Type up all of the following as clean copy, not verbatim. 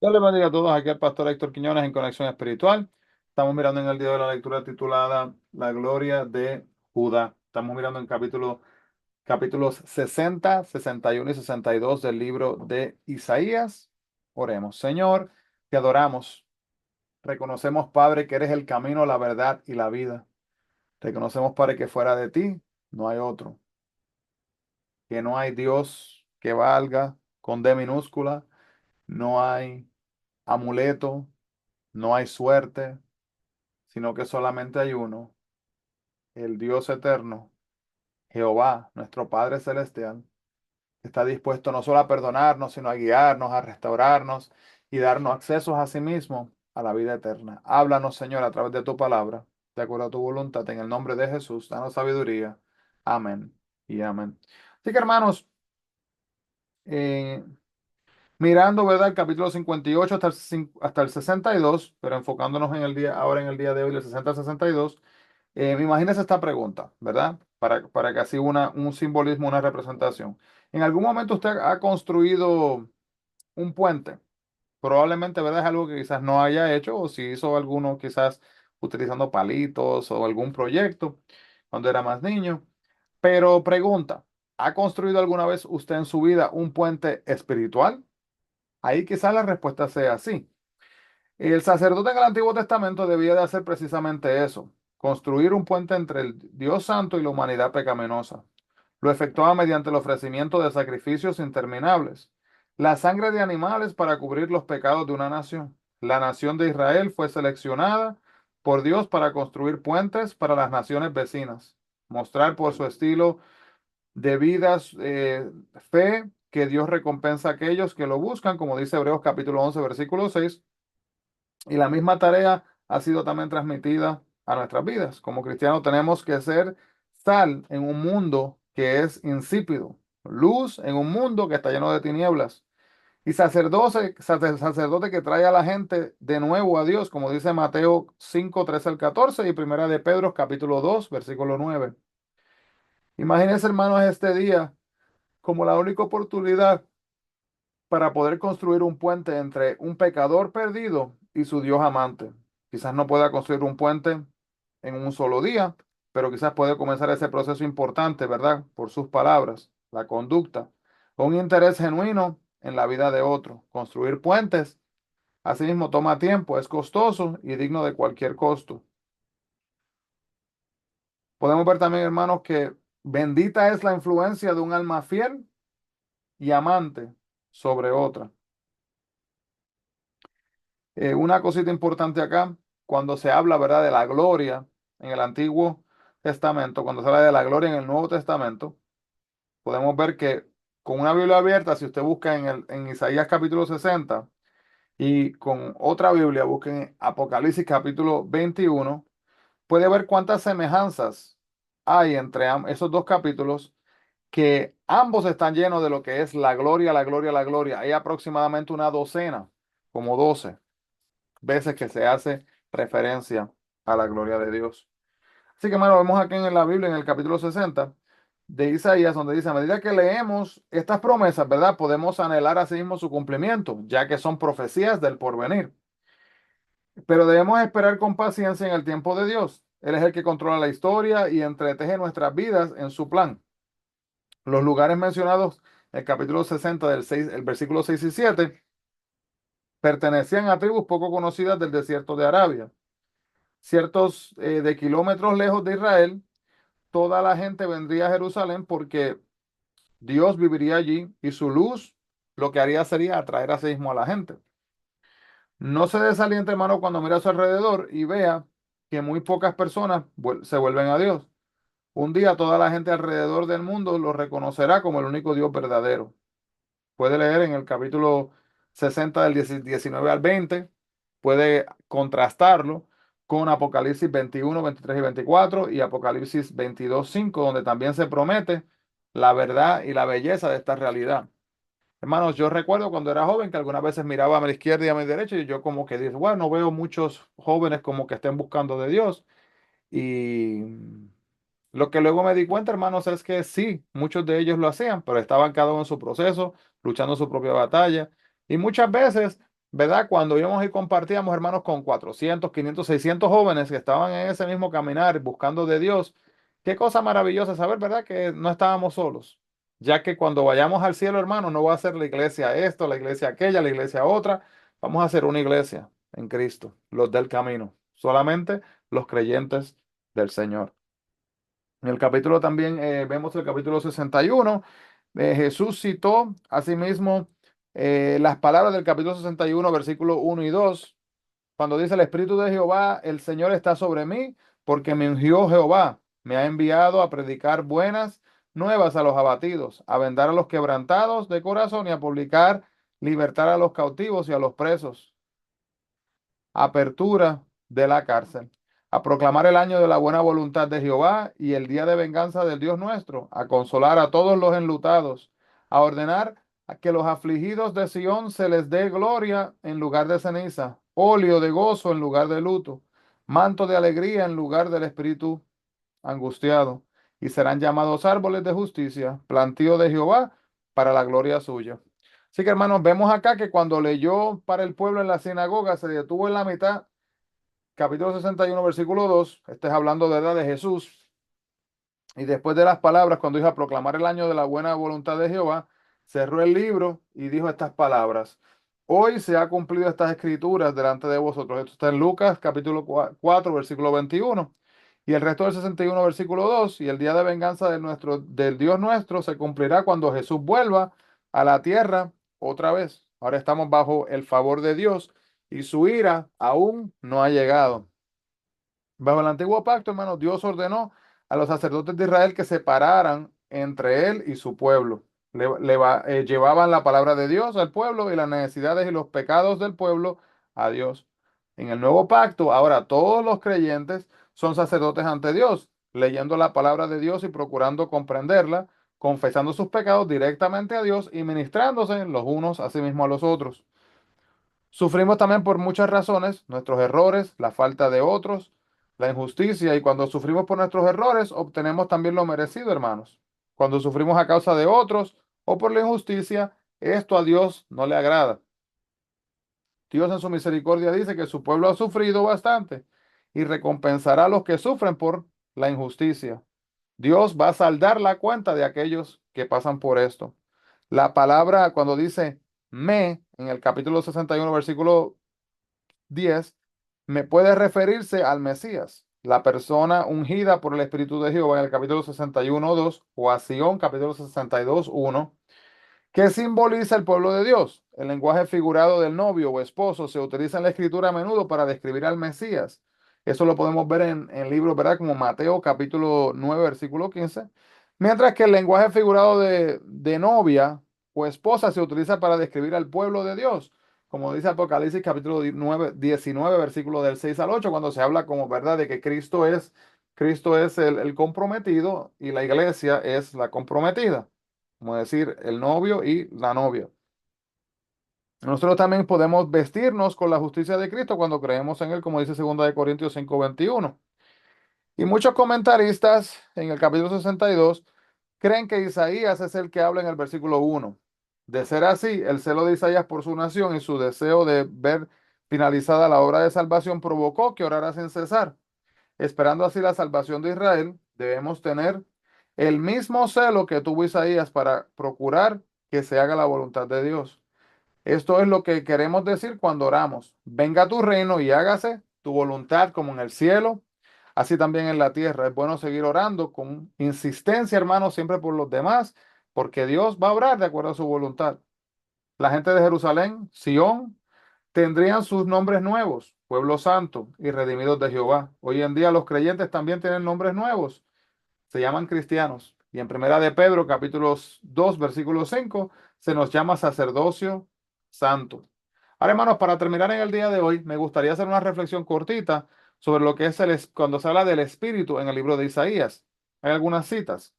Dios les bendiga a todos. Aquí el pastor Héctor Quiñones en Conexión Espiritual. Estamos mirando en el día de la lectura titulada La Gloria de Judá. Estamos mirando en capítulos 60, 61 y 62 del libro de Isaías. Oremos. Señor, te adoramos. Reconocemos, Padre, que eres el camino, la verdad y la vida. Reconocemos, Padre, que fuera de ti no hay otro, que no hay Dios que valga con D minúscula, no hay amuleto, no hay suerte, sino que solamente hay uno, el Dios eterno, Jehová, nuestro Padre Celestial, que está dispuesto no solo a perdonarnos, sino a guiarnos, a restaurarnos y darnos acceso a sí mismo a la vida eterna. Háblanos, Señor, a través de tu palabra, de acuerdo a tu voluntad, en el nombre de Jesús, danos sabiduría. Amén y amén. Así que, hermanos, eh, mirando, ¿verdad? El capítulo 58 hasta el 62, pero enfocándonos en el día, ahora en el día de hoy, del 60 al 62. Imagínese esta pregunta, ¿verdad? Para que así un simbolismo, una representación. ¿En algún momento usted ha construido un puente? Probablemente, ¿verdad? Es algo que quizás no haya hecho, o si hizo alguno quizás utilizando palitos o algún proyecto cuando era más niño. Pero pregunta, ¿ha construido alguna vez usted en su vida un puente espiritual? Ahí quizás la respuesta sea sí. El sacerdote en el Antiguo Testamento debía de hacer precisamente eso, construir un puente entre el Dios Santo y la humanidad pecaminosa. Lo efectuaba mediante el ofrecimiento de sacrificios interminables, la sangre de animales para cubrir los pecados de una nación. La nación de Israel fue seleccionada por Dios para construir puentes para las naciones vecinas, mostrar por su estilo de vida fe que Dios recompensa a aquellos que lo buscan, como dice Hebreos capítulo 11, versículo 6. Y la misma tarea ha sido también transmitida a nuestras vidas. Como cristianos tenemos que ser sal en un mundo que es insípido, luz en un mundo que está lleno de tinieblas. Y sacerdote que trae a la gente de nuevo a Dios, como dice Mateo 5 13 al 14 y Primera de Pedro capítulo 2 versículo 9. Imagínense, hermanos, este día como la única oportunidad para poder construir un puente entre un pecador perdido y su Dios amante. Quizás no pueda construir un puente en un solo día, pero quizás puede comenzar ese proceso importante, ¿verdad? Por sus palabras, la conducta, con un interés genuino en la vida de otro. Construir puentes, asimismo, toma tiempo, es costoso y digno de cualquier costo. Podemos ver también, hermanos, que bendita es la influencia de un alma fiel y amante sobre otra. Una cosita importante acá, cuando se habla, ¿verdad?, de la gloria en el Antiguo Testamento, cuando se habla de la gloria en el Nuevo Testamento, podemos ver que con una Biblia abierta, si usted busca en Isaías capítulo 60 y con otra Biblia, busquen Apocalipsis capítulo 21, puede ver cuántas semejanzas hay entre esos dos capítulos, que ambos están llenos de lo que es la gloria, la gloria, la gloria. Hay aproximadamente una docena, como 12 veces que se hace referencia a la gloria de Dios. Así que, bueno, vemos aquí en la Biblia, en el capítulo 60 de Isaías, donde dice, a medida que leemos estas promesas, ¿verdad? Podemos anhelar así mismo su cumplimiento, ya que son profecías del porvenir. Pero debemos esperar con paciencia en el tiempo de Dios. Él es el que controla la historia y entreteje nuestras vidas en su plan. Los lugares mencionados en el capítulo 60 del 6, el versículo 6 y 7 pertenecían a tribus poco conocidas del desierto de Arabia. Ciertos de kilómetros lejos de Israel, toda la gente vendría a Jerusalén porque Dios viviría allí y su luz lo que haría sería atraer a sí mismo a la gente. No se desaliente, hermano, cuando mira a su alrededor y vea que muy pocas personas se vuelven a Dios. Un día toda la gente alrededor del mundo lo reconocerá como el único Dios verdadero. Puede leer en el capítulo 60 del 19 al 20, puede contrastarlo con Apocalipsis 21, 23 y 24 y Apocalipsis 22, 5, donde también se promete la verdad y la belleza de esta realidad. Hermanos, yo recuerdo cuando era joven que algunas veces miraba a mi izquierda y a mi derecha y yo como que dije, bueno, no veo muchos jóvenes como que estén buscando de Dios. Y lo que luego me di cuenta, hermanos, es que sí, muchos de ellos lo hacían, pero estaban cada uno en su proceso, luchando su propia batalla. Y muchas veces ¿verdad? Cuando íbamos y compartíamos, hermanos, con 400, 500, 600 jóvenes que estaban en ese mismo caminar buscando de Dios. Qué cosa maravillosa saber, ¿verdad? Que no estábamos solos. Ya que cuando vayamos al cielo, hermanos, no va a ser la iglesia esto, la iglesia aquella, la iglesia otra. Vamos a hacer una iglesia en Cristo, los del camino. Solamente los creyentes del Señor. En el capítulo también vemos el capítulo 61. Jesús citó asimismo las palabras del capítulo 61, versículos 1 y 2, cuando dice: el Espíritu de Jehová, el Señor está sobre mí, porque me ungió Jehová, me ha enviado a predicar buenas nuevas a los abatidos, a vendar a los quebrantados de corazón y a publicar libertad a los cautivos y a los presos, apertura de la cárcel, a proclamar el año de la buena voluntad de Jehová y el día de venganza del Dios nuestro, a consolar a todos los enlutados, a ordenar a que los afligidos de Sión se les dé gloria en lugar de ceniza, óleo de gozo en lugar de luto, manto de alegría en lugar del espíritu angustiado, y serán llamados árboles de justicia, plantío de Jehová para la gloria suya. Así que, hermanos, vemos acá que cuando leyó para el pueblo en la sinagoga, se detuvo en la mitad, capítulo 61 versículo 2. Este es hablando de edad de Jesús. Y después de las palabras, cuando dijo: a proclamar el año de la buena voluntad de Jehová, cerró el libro y dijo estas palabras: hoy se ha cumplido estas escrituras delante de vosotros. Esto está en Lucas capítulo 4 versículo 21. Y el resto del 61 versículo 2. Y el día de venganza del Dios nuestro se cumplirá cuando Jesús vuelva a la tierra otra vez. Ahora estamos bajo el favor de Dios y su ira aún no ha llegado. Bajo el antiguo pacto, hermanos, Dios ordenó a los sacerdotes de Israel que separaran entre él y su pueblo. Llevaban la palabra de Dios al pueblo y las necesidades y los pecados del pueblo a Dios. En el nuevo pacto, ahora todos los creyentes son sacerdotes ante Dios, leyendo la palabra de Dios y procurando comprenderla, confesando sus pecados directamente a Dios y ministrándose los unos a sí mismos a los otros. Sufrimos también por muchas razones: nuestros errores, la falta de otros, la injusticia, y cuando sufrimos por nuestros errores, obtenemos también lo merecido, hermanos. Cuando sufrimos a causa de otros o por la injusticia, esto a Dios no le agrada. Dios en su misericordia dice que su pueblo ha sufrido bastante y recompensará a los que sufren por la injusticia. Dios va a saldar la cuenta de aquellos que pasan por esto. La palabra, cuando dice en el capítulo 61 versículo 10, me puede referirse al Mesías, la persona ungida por el Espíritu de Jehová en el capítulo 61 2, o a Sión, capítulo 62 1. ¿Qué simboliza el pueblo de Dios? El lenguaje figurado del novio o esposo se utiliza en la escritura a menudo para describir al Mesías. Eso lo podemos ver en libros, ¿verdad? Como Mateo capítulo 9 versículo 15. Mientras que el lenguaje figurado de novia o esposa se utiliza para describir al pueblo de Dios. Como dice Apocalipsis capítulo 9, 19 versículo del 6 al 8, cuando se habla como, ¿verdad?, de que Cristo es el comprometido y la iglesia es la comprometida, como decir, el novio y la novia. Nosotros también podemos vestirnos con la justicia de Cristo cuando creemos en Él, como dice 2 Corintios 5:21. Y muchos comentaristas en el capítulo 62 creen que Isaías es el que habla en el versículo 1. De ser así, el celo de Isaías por su nación y su deseo de ver finalizada la obra de salvación provocó que orara sin cesar. Esperando así la salvación de Israel, debemos tener el mismo celo que tuvo Isaías para procurar que se haga la voluntad de Dios. Esto es lo que queremos decir cuando oramos: venga tu reino y hágase tu voluntad como en el cielo, así también en la tierra. Es bueno seguir orando con insistencia, hermanos, siempre por los demás, porque Dios va a obrar de acuerdo a su voluntad. La gente de Jerusalén, Sión, tendrían sus nombres nuevos: pueblo santo y redimidos de Jehová. Hoy en día los creyentes también tienen nombres nuevos, se llaman cristianos. Y en Primera de Pedro, capítulo 2 versículo 5, se nos llama sacerdocio santo. Ahora, hermanos, para terminar en el día de hoy, me gustaría hacer una reflexión cortita sobre lo que es cuando se habla del Espíritu en el libro de Isaías. Hay algunas citas.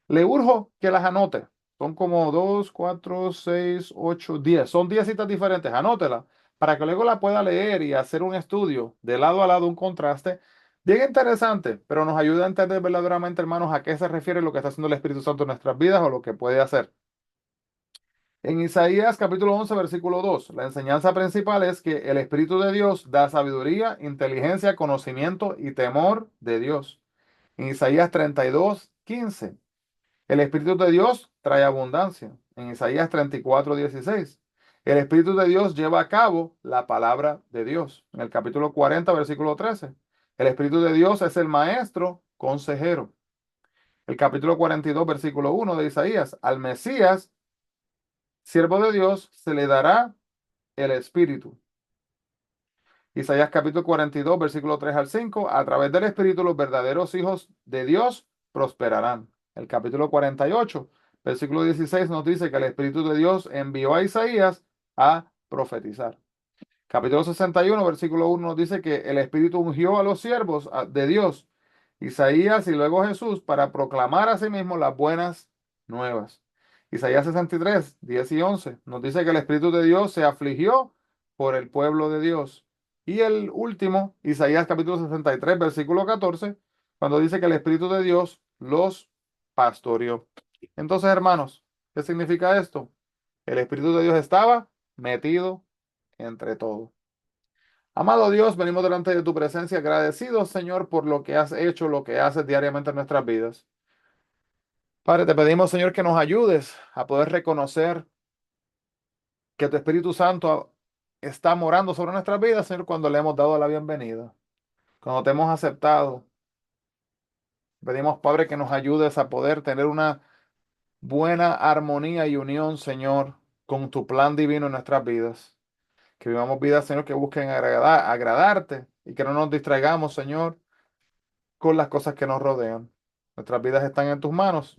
Le urjo que las anote. Son como 2, 4, 6, 8, 10. Son 10 citas diferentes. Anótela para que luego la pueda leer y hacer un estudio de lado a lado, un contraste bien interesante, pero nos ayuda a entender verdaderamente, hermanos, a qué se refiere lo que está haciendo el Espíritu Santo en nuestras vidas o lo que puede hacer. En Isaías capítulo 11 versículo 2, la enseñanza principal es que el Espíritu de Dios da sabiduría, inteligencia, conocimiento y temor de Dios. En Isaías 32:15, el Espíritu de Dios trae abundancia. En Isaías 34:16, el Espíritu de Dios lleva a cabo la palabra de Dios. En el capítulo 40 versículo 13, el Espíritu de Dios es el maestro consejero. El capítulo 42 versículo 1 de Isaías, al Mesías, siervo de Dios, se le dará el Espíritu. Isaías capítulo 42, versículo 3 al 5, a través del Espíritu los verdaderos hijos de Dios prosperarán. El capítulo 48, versículo 16 nos dice que el Espíritu de Dios envió a Isaías a profetizar. Capítulo 61, versículo 1 nos dice que el Espíritu ungió a los siervos de Dios, Isaías y luego Jesús, para proclamar a sí mismo las buenas nuevas. Isaías 63, 10 y 11 nos dice que el Espíritu de Dios se afligió por el pueblo de Dios. Y el último, Isaías capítulo 63, versículo 14, cuando dice que el Espíritu de Dios los pastoreó. Entonces, hermanos, ¿qué significa esto? El Espíritu de Dios estaba metido entre todo. Amado Dios, venimos delante de tu presencia agradecidos, Señor, por lo que has hecho, lo que haces diariamente en nuestras vidas. Padre, te pedimos, Señor, que nos ayudes a poder reconocer que tu Espíritu Santo está morando sobre nuestras vidas, Señor, cuando le hemos dado la bienvenida, cuando te hemos aceptado. Pedimos, Padre, que nos ayudes a poder tener una buena armonía y unión, Señor, con tu plan divino en nuestras vidas. Que vivamos vidas, Señor, que busquen agradarte y que no nos distraigamos, Señor, con las cosas que nos rodean. Nuestras vidas están en tus manos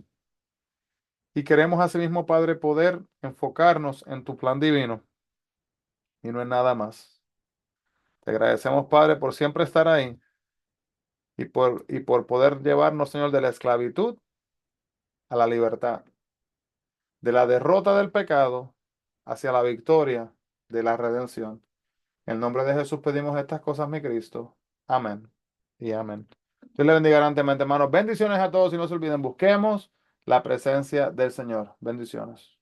y queremos asimismo, Padre, poder enfocarnos en tu plan divino y no en nada más. Te agradecemos, Padre, por siempre estar ahí y por poder llevarnos, Señor, de la esclavitud a la libertad, de la derrota del pecado hacia la victoria de la redención. En el nombre de Jesús pedimos estas cosas, mi Cristo. Amén y amén. Dios le bendiga grandemente, hermanos. Bendiciones a todos y no se olviden, busquemos la presencia del Señor. Bendiciones.